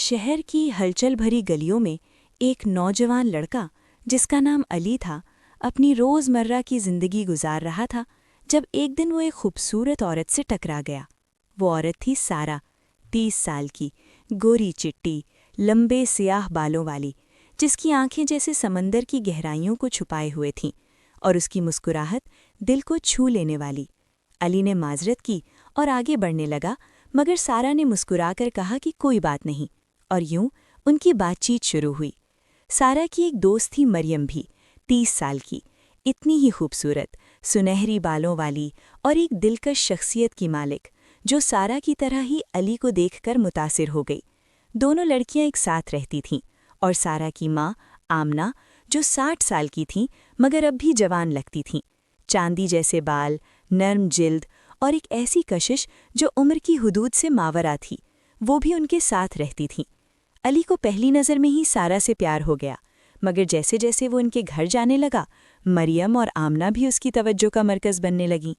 شہر کی ہلچل بھری گلیوں میں ایک نوجوان لڑکا جس کا نام علی تھا اپنی روزمرہ کی زندگی گزار رہا تھا جب ایک دن وہ ایک خوبصورت عورت سے ٹکرا گیا۔ وہ عورت تھی سارا، 30 سال کی، گوری چٹی، لمبے سیاہ بالوں والی، جس کی آنکھیں جیسے سمندر کی گہرائیوں کو چھپائے ہوئے تھیں اور اس کی مسکراہٹ دل کو چھو لینے والی۔ علی نے معذرت کی اور آگے بڑھنے لگا، مگر سارا نے مسکرا کر کہا کہ کوئی بات نہیں، اور یوں ان کی بات چیت شروع ہوئی۔ سارا کی ایک دوست تھی مریم بھی، 30 سال کی، اتنی ہی خوبصورت، سنہری بالوں والی اور ایک دلکش شخصیت کی مالک، جو سارا کی طرح ہی علی کو دیکھ کر متاثر ہو گئی۔ دونوں لڑکیاں ایک ساتھ رہتی تھیں، اور سارا کی ماں آمنہ، جو 60 سال کی تھیں مگر اب بھی جوان لگتی تھیں، چاندی جیسے بال، نرم جلد اور ایک ایسی کشش جو عمر کی حدود سے ماورا تھی، وہ بھی ان کے ساتھ رہتی تھیں۔ علی کو پہلی نظر میں ہی سارا سے پیار ہو گیا، مگر جیسے جیسے وہ ان کے گھر جانے لگا، مریم اور آمنہ بھی اس کی توجہ کا مرکز بننے لگیں۔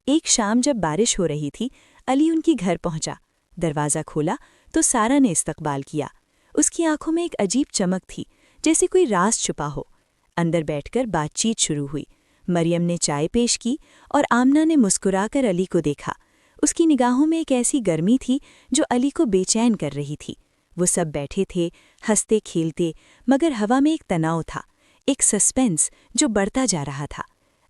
ایک شام جب بارش ہو رہی تھی، علی ان کی گھر پہنچا۔ دروازہ کھولا تو سارا نے استقبال کیا۔ اس کی آنکھوں میں ایک عجیب چمک تھی، جیسے کوئی راز چھپا ہو۔ اندر بیٹھ کر بات چیت شروع ہوئی۔ مریم نے چائے پیش کی اور آمنہ نے مسکرا کر علی کو دیکھا۔ اس کی نگاہوں میں ایک ایسی گرمی تھی جو علی کو بے چین کر رہی تھی۔ وہ سب بیٹھے تھے، ہنستے کھیلتے، مگر ہوا میں ایک تناؤ تھا، ایک سسپنس جو بڑھتا جا رہا تھا۔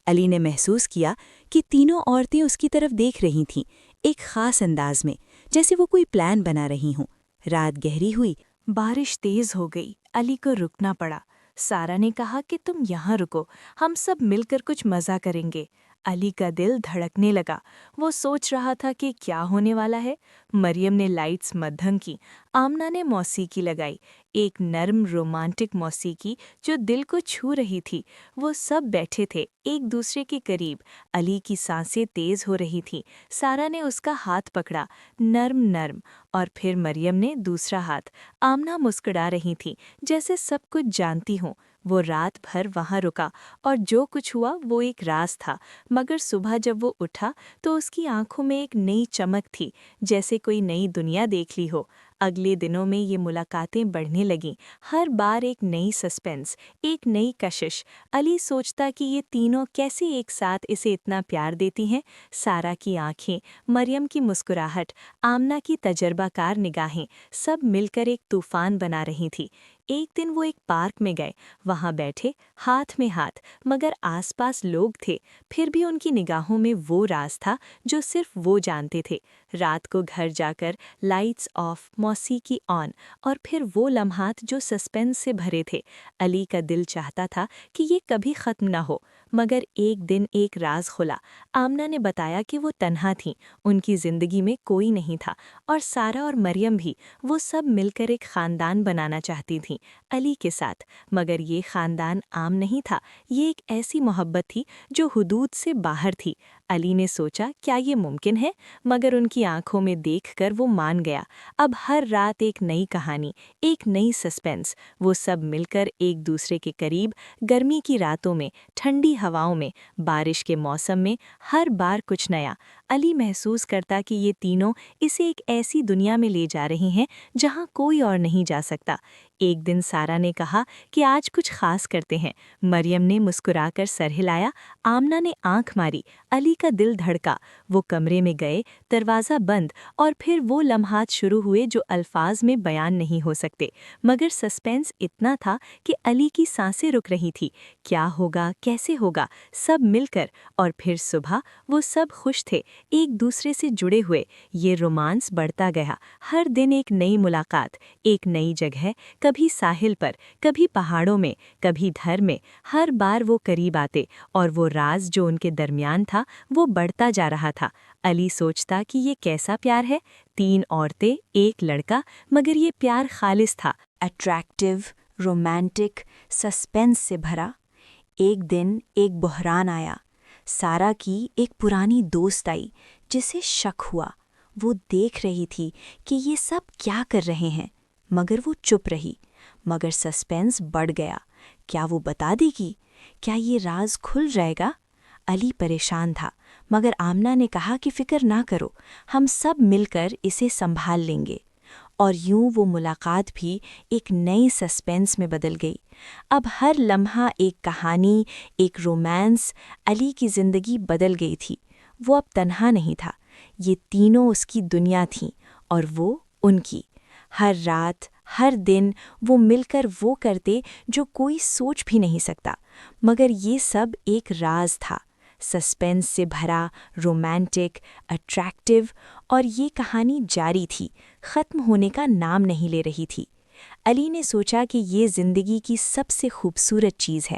علی نے محسوس کیا کہ تینوں عورتیں اس کی طرف دیکھ رہی تھیں، ایک خاص انداز میں، جیسے وہ کوئی پلان بنا رہی ہوں۔ رات گہری ہوئی، بارش تیز ہو گئی، علی کو رکنا پڑا۔ سارا نے کہا کہ تم یہاں رکو، ہم سب مل کر کچھ مزہ کریں گے۔ علی کا دل دھڑکنے لگا، وہ سوچ رہا تھا کہ کیا ہونے والا ہے۔ مریم نے لائٹس مدھم کی، آمنہ نے موسیقی لگائی، ایک نرم رومانٹک موسیقی جو دل کو چھو رہی تھی۔ وہ سب بیٹھے تھے ایک دوسرے کے قریب، علی کی سانسیں تیز ہو رہی تھیں۔ سارا نے اس کا ہاتھ پکڑا، نرم نرم، اور پھر مریم نے دوسرا ہاتھ۔ آمنہ مسکرا رہی تھی، جیسے سب کچھ جانتی ہوں۔ وہ رات بھر وہاں رکا، اور جو کچھ ہوا وہ ایک راز تھا، مگر صبح جب وہ اٹھا تو اس کی آنکھوں میں ایک نئی چمک تھی، جیسے کوئی نئی دنیا دیکھ لی ہو۔ اگلے دنوں میں یہ ملاقاتیں بڑھنے لگیں، ہر بار ایک نئی سسپنس، ایک نئی کشش۔ علی سوچتا کہ یہ تینوں کیسے ایک ساتھ اسے اتنا پیار دیتی ہیں۔ سارا کی آنکھیں، مریم کی مسکراہٹ، آمنہ کی تجربہ کار نگاہیں، سب مل کر ایک طوفان بنا رہی تھی۔ ایک دن وہ ایک پارک میں گئے، وہاں بیٹھے ہاتھ میں ہاتھ، مگر آس پاس لوگ تھے، پھر بھی ان کی نگاہوں میں وہ راز تھا جو صرف وہ جانتے تھے۔ رات کو گھر جا کر لائٹس آف، موسیقی آن، اور پھر وہ لمحات جو سسپنس سے بھرے تھے۔ علی کا دل چاہتا تھا کہ یہ کبھی ختم نہ ہو، مگر ایک دن ایک راز کھلا۔ آمنہ نے بتایا کہ وہ تنہا تھیں، ان کی زندگی میں کوئی نہیں تھا، اور سارا اور مریم بھی، وہ سب مل کر ایک خاندان بنانا چاہتی تھیں علی کے ساتھ، مگر یہ خاندان عام نہیں تھا، یہ ایک ایسی محبت تھی جو حدود سے باہر تھی۔ علی نے سوچا کیا یہ ممکن ہے، مگر ان کی آنکھوں میں دیکھ کر وہ مان گیا۔ اب ہر رات ایک نئی کہانی، ایک نئی سسپنس، وہ سب مل کر ایک دوسرے کے قریب، گرمی کی راتوں میں، ٹھنڈی ہواؤں میں، بارش کے موسم میں، ہر بار کچھ نیا۔ علی محسوس کرتا کہ یہ تینوں اسے ایک ایسی دنیا میں لے جا رہی ہیں جہاں کوئی اور نہیں جا سکتا۔ ایک دن سارا نے کہا کہ آج کچھ خاص کرتے ہیں۔ مریم نے مسکرا کر سر ہلایا، آمنہ نے آنکھ ماری، علی کا دل دھڑکا۔ وہ کمرے میں گئے، دروازہ بند، اور پھر وہ لمحات شروع ہوئے جو الفاظ میں بیان نہیں ہو سکتے، مگر سسپینس اتنا تھا کہ علی کی سانسیں رک رہی تھی۔ کیا ہوگا، کیسے ہوگا، سب مل کر، اور پھر صبح وہ سب خوش تھے، ایک دوسرے سے جڑے ہوئے۔ یہ رومانس بڑھتا گیا، ہر دن ایک نئی ملاقات، ایک نئی جگہ، کبھی ساحل پر، کبھی پہاڑوں میں، کبھی گھر میں۔ ہر بار وہ قریب آتے، اور وہ راز جو ان کے درمیان تھا وہ بڑھتا جا رہا تھا۔ علی سوچتا کہ یہ کیسا پیار ہے، 3 عورتیں، ایک لڑکا، مگر یہ پیار خالص تھا، اٹریکٹیو، رومانٹک، سسپنس سے بھرا۔ ایک دن ایک بحران آیا۔ سارا کی ایک پرانی دوست آئی جسے شک ہوا۔ وہ دیکھ رہی تھی کہ یہ سب کیا کر رہے ہیں، مگر وہ چپ رہی۔ مگر سسپنس بڑھ گیا، کیا وہ بتا دے گی؟ کیا یہ راز کھل جائے گا؟ علی پریشان تھا، مگر آمنہ نے کہا کہ فکر نہ کرو، ہم سب مل کر اسے سنبھال لیں گے۔ اور یوں وہ ملاقات بھی ایک نئی سسپینس میں بدل گئی۔ اب ہر لمحہ ایک کہانی، ایک رومانس۔ علی کی زندگی بدل گئی تھی۔ وہ اب تنہا نہیں تھا، یہ تینوں اس کی دنیا تھیں اور وہ ان کی۔ ہر رات، ہر دن وہ مل کر وہ کرتے جو کوئی سوچ بھی نہیں سکتا، مگر یہ سب ایک راز تھا، سسپینس سے بھرا، رومانٹک، اٹریکٹیو، اور یہ کہانی جاری تھی، ختم ہونے کا نام نہیں لے رہی تھی۔ علی نے سوچا کہ یہ زندگی کی سب سے خوبصورت چیز ہے،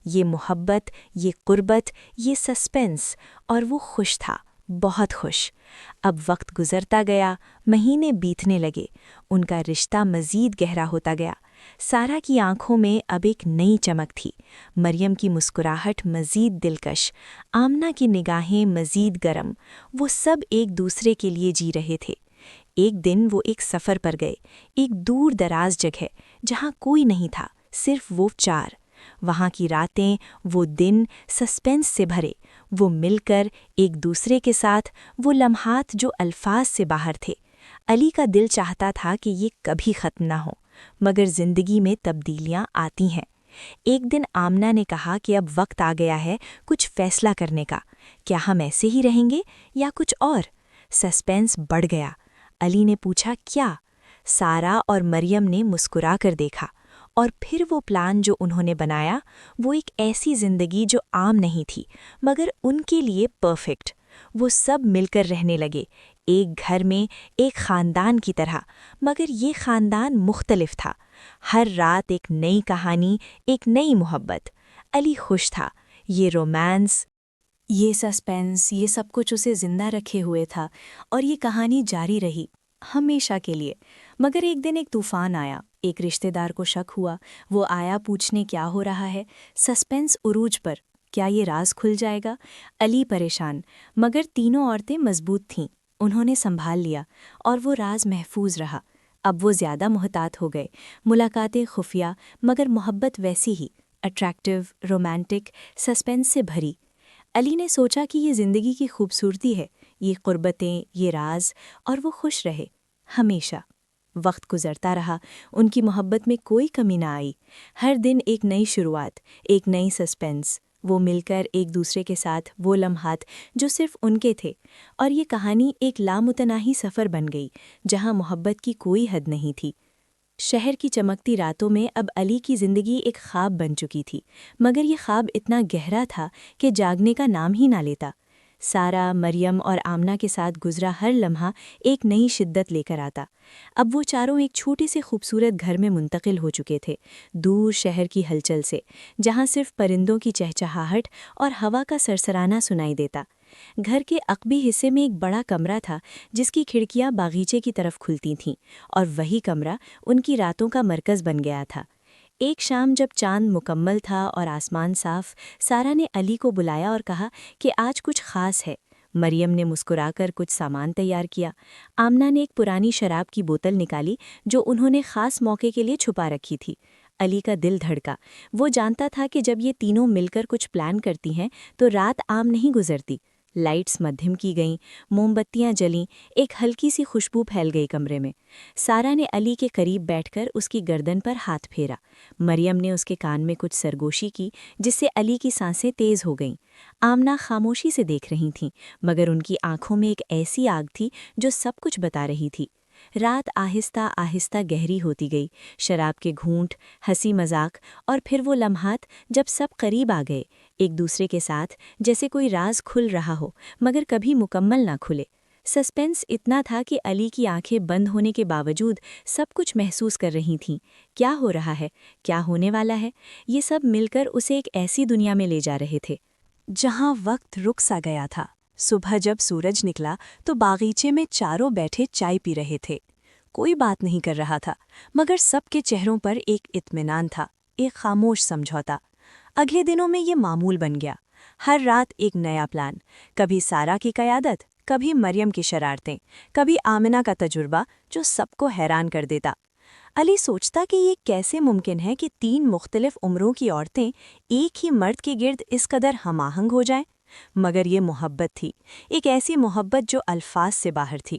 یہ محبت، یہ قربت، یہ سسپینس، اور وہ خوش تھا، بہت خوش۔ اب وقت گزرتا گیا، مہینے بیتنے لگے، ان کا رشتہ مزید گہرا ہوتا گیا۔ سارا کی آنکھوں میں اب ایک نئی چمک تھی، مریم کی مسکراہٹ مزید دلکش، آمنہ کی نگاہیں مزید گرم، وہ سب ایک دوسرے کے لیے جی رہے تھے۔ ایک دن وہ ایک سفر پر گئے، ایک دور دراز جگہ جہاں کوئی نہیں تھا، صرف وہ چار۔ وہاں کی راتیں، وہ دن سسپینس سے بھرے، وہ مل کر ایک دوسرے کے ساتھ، وہ لمحات جو الفاظ سے باہر تھے۔ علی کا دل چاہتا تھا کہ یہ کبھی ختم نہ ہو، مگر زندگی میں تبدیلیاں آتی ہیں۔ ایک دن آمنہ نے کہا کہ اب وقت آ گیا ہے کچھ فیصلہ کرنے کا، کیا ہم ایسے ہی رہیں گے یا کچھ اور؟ سسپینس بڑھ گیا۔ علی نے پوچھا کیا؟ سارا اور مریم نے مسکرا کر دیکھا، اور پھر وہ پلان جو انہوں نے بنایا، وہ ایک ایسی زندگی جو عام نہیں تھی مگر ان کے لیے پرفیکٹ۔ وہ سب مل کر رہنے لگے، ایک گھر میں، ایک خاندان کی طرح، مگر یہ خاندان مختلف تھا۔ ہر رات ایک نئی کہانی، ایک نئی محبت۔ علی خوش تھا، یہ رومانس، یہ سسپینس، یہ سب کچھ اسے زندہ رکھے ہوئے تھا، اور یہ کہانی جاری رہی ہمیشہ کے لیے۔ مگر ایک دن ایک طوفان آیا، ایک رشتہ دار کو شک ہوا، وہ آیا پوچھنے کیا ہو رہا ہے، سسپینس عروج پر، کیا یہ راز کھل جائے گا؟ علی پریشان، مگر تینوں عورتیں مضبوط تھیں، انہوں نے سنبھال لیا، اور وہ راز محفوظ رہا۔ اب وہ زیادہ محتاط ہو گئے، ملاقاتیں خفیہ، مگر محبت ویسی ہی، اٹریکٹیو، رومانٹک، سسپینس سے بھری۔ علی نے سوچا کہ یہ زندگی کی خوبصورتی ہے، یہ قربتیں، یہ راز، اور وہ خوش رہے ہمیشہ۔ وقت گزرتا رہا، ان کی محبت میں کوئی کمی نہ آئی، ہر دن ایک نئی شروعات، ایک نئی سسپینس، وہ مل کر ایک دوسرے کے ساتھ وہ لمحات جو صرف ان کے تھے، اور یہ کہانی ایک لامتناہی سفر بن گئی جہاں محبت کی کوئی حد نہیں تھی۔ شہر کی چمکتی راتوں میں اب علی کی زندگی ایک خواب بن چکی تھی، مگر یہ خواب اتنا گہرا تھا کہ جاگنے کا نام ہی نہ لیتا۔ سارا، مریم اور آمنہ کے ساتھ گزرا ہر لمحہ ایک نئی شدت لے کر آتا۔ اب وہ چاروں ایک چھوٹے سے خوبصورت گھر میں منتقل ہو چکے تھے، دور شہر کی ہلچل سے، جہاں صرف پرندوں کی چہچہاہٹ اور ہوا کا سرسرانا سنائی دیتا۔ گھر کے عقبی حصے میں ایک بڑا کمرہ تھا جس کی کھڑکیاں باغیچے کی طرف کھلتی تھیں، اور وہی کمرہ ان کی راتوں کا مرکز بن گیا تھا۔ ایک شام جب چاند مکمل تھا اور آسمان صاف، سارا نے علی کو بلایا اور کہا کہ آج کچھ خاص ہے۔ مریم نے مسکرا کر کچھ سامان تیار کیا۔ آمنہ نے ایک پرانی شراب کی بوتل نکالی جو انہوں نے خاص موقع کے لیے چھپا رکھی تھی۔ علی کا دل دھڑکا، وہ جانتا تھا کہ جب یہ تینوں مل کر کچھ پلان کرتی ہیں تو رات عام نہیں گزرتی۔ لائٹس مدھم کی گئیں، موم بتیاں جلیں، ایک ہلکی سی خوشبو پھیل گئی کمرے میں۔ سارا نے علی کے قریب بیٹھ کر اس کی گردن پر ہاتھ پھیرا۔ مریم نے اس کے کان میں کچھ سرگوشی کی جس سے علی کی سانسیں تیز ہو گئیں۔ آمنہ خاموشی سے دیکھ رہی تھیں، مگر ان کی آنکھوں میں ایک ایسی آگ تھی جو سب کچھ بتا رہی تھی۔ رات آہستہ آہستہ گہری ہوتی گئی، شراب کے گھونٹ، ہنسی مذاق، اور پھر وہ لمحات جب سب قریب آ گئے، ایک دوسرے کے ساتھ، جیسے کوئی راز کھل رہا ہو مگر کبھی مکمل نہ کھلے۔ سسپینس اتنا تھا کہ علی کی آنکھیں بند ہونے کے باوجود سب کچھ محسوس کر رہی تھیں۔ کیا ہو رہا ہے، کیا ہونے والا ہے، یہ سب مل کر اسے ایک ایسی دنیا میں لے جا رہے تھے جہاں وقت رک سا گیا تھا۔ صبح جب سورج نکلا تو باغیچے میں چاروں بیٹھے چائے پی رہے تھے۔ کوئی بات نہیں کر رہا تھا، مگر سب کے چہروں پر ایک اطمینان تھا، ایک خاموش سمجھوتا۔ اگلے دنوں میں یہ معمول بن گیا، ہر رات ایک نیا پلان، کبھی سارا کی قیادت، کبھی مریم کی شرارتیں، کبھی آمنہ کا تجربہ جو سب کو حیران کر دیتا۔ علی سوچتا کہ یہ کیسے ممکن ہے کہ 3 مختلف عمروں کی عورتیں ایک ہی مرد کے گرد اس قدر ہم آہنگ ہو جائیں، مگر یہ محبت تھی، ایک ایسی محبت جو الفاظ سے باہر تھی۔